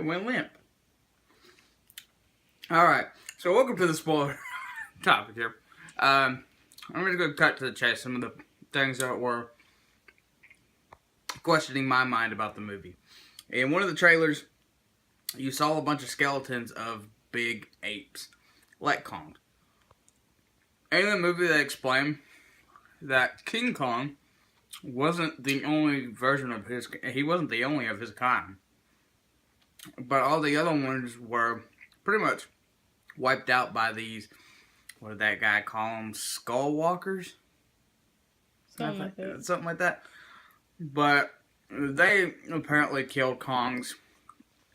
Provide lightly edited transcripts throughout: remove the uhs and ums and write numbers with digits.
It went limp. Alright, so welcome to the spoiler topic here. I'm going to go cut to the chase some of the things that were questioning my mind about the movie. In one of the trailers, you saw a bunch of skeletons of big apes, like Kong. In the movie, they explained that King Kong wasn't the only version of his... He wasn't the only of his kind. But all the other ones were pretty much wiped out by these... What did that guy call them? Skull walkers? Something like that. But they apparently killed Kong's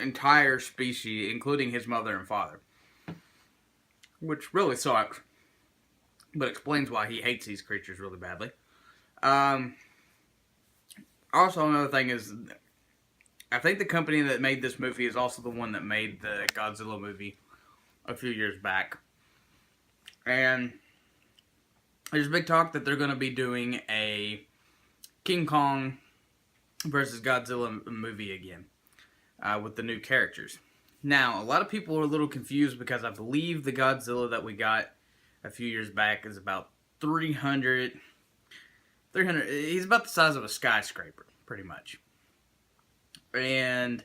entire species, including his mother and father. Which really sucks. But explains why he hates these creatures really badly. Also, another thing is, I think the company that made this movie is also the one that made the Godzilla movie a few years back. And there's big talk that they're going to be doing a King Kong versus Godzilla movie again with the new characters. Now, a lot of people are a little confused because I believe the Godzilla that we got a few years back is about 300. He's about the size of a skyscraper, pretty much. And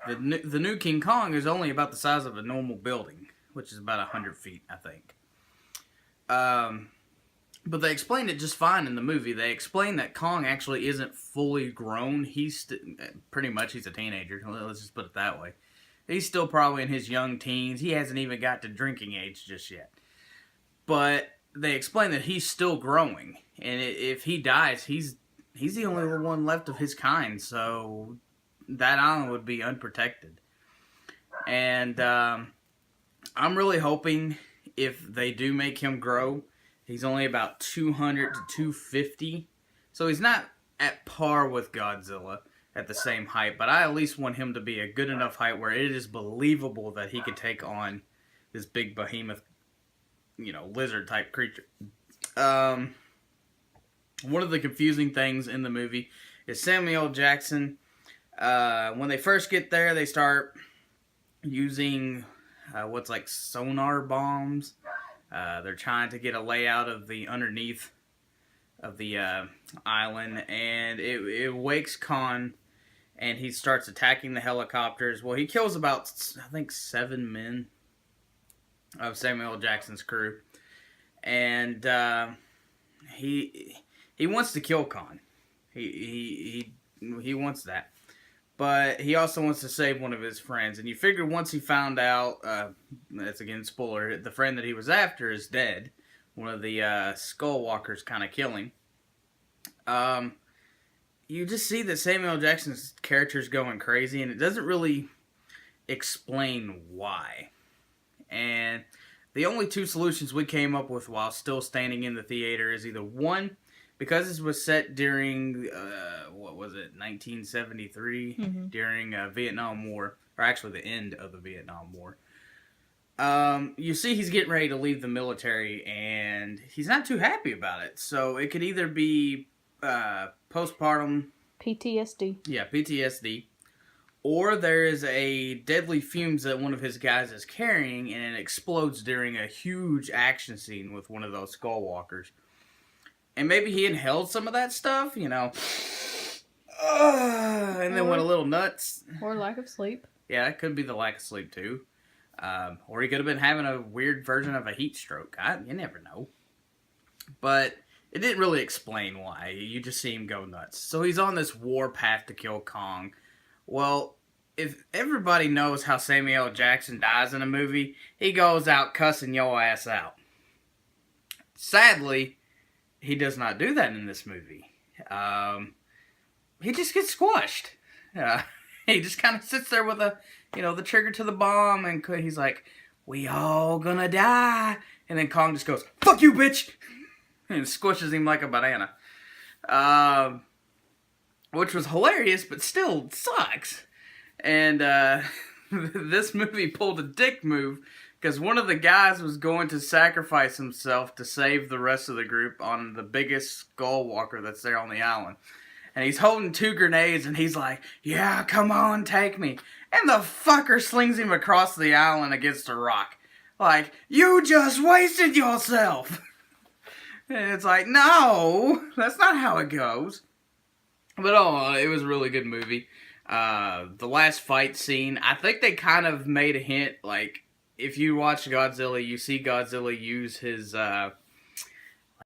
the new King Kong is only about the size of a normal building, which is about 100 feet, I think. But they explained it just fine in the movie. They explained that Kong actually isn't fully grown. He's pretty much he's a teenager. Let's just put it that way. He's still probably in his young teens. He hasn't even got to drinking age just yet. But they explain that he's still growing, and if he dies, he's the only one left of his kind. So that island would be unprotected. And I'm really hoping if they do make him grow, he's only about 200 to 250. So he's not at par with Godzilla at the same height, but I at least want him to be a good enough height where it is believable that he could take on this big behemoth, lizard type creature. One of the confusing things in the movie is Samuel L. Jackson. When they first get there, they start using what's like sonar bombs. They're trying to get a layout of the underneath of the island, and it wakes Khan, and he starts attacking the helicopters. Well, he kills about, I think, 7 men of Samuel L. Jackson's crew, and he wants to kill Khan. He wants that. But he also wants to save one of his friends. And you figure once he found out, that's again spoiler, the friend that he was after is dead. One of the skull walkers kind of killing. You just see that Samuel L. Jackson's character is going crazy, and it doesn't really explain why. And the only two solutions we came up with while still standing in the theater is either one, because this was set during, 1973, during Vietnam War, or actually the end of the Vietnam War. You see he's getting ready to leave the military, and he's not too happy about it. So it could either be postpartum... PTSD. Yeah, PTSD. Or there is a deadly fumes that one of his guys is carrying, and it explodes during a huge action scene with one of those skull walkers. And maybe he inhaled some of that stuff, and then went a little nuts. Or lack of sleep. Yeah, it could be the lack of sleep, too. Or he could have been having a weird version of a heat stroke. You never know. But it didn't really explain why. You just see him go nuts. So he's on this war path to kill Kong. Well, if everybody knows how Samuel L. Jackson dies in a movie, he goes out cussing your ass out. Sadly, he does not do that in this movie. He just gets squashed. He just kind of sits there with the trigger to the bomb, and he's like, "We all gonna die." And then Kong just goes, "Fuck you, bitch!" and squishes him like a banana. Which was hilarious, but still sucks. And this movie pulled a dick move, because one of the guys was going to sacrifice himself to save the rest of the group on the biggest skull walker that's there on the island. and he's holding 2 grenades, and he's like, yeah, come on, take me. And the fucker slings him across the island against a rock. Like, you just wasted yourself. And it's like, no, that's not how it goes. But it was a really good movie. The last fight scene, I think they kind of made a hint, like, if you watch Godzilla, you see Godzilla use his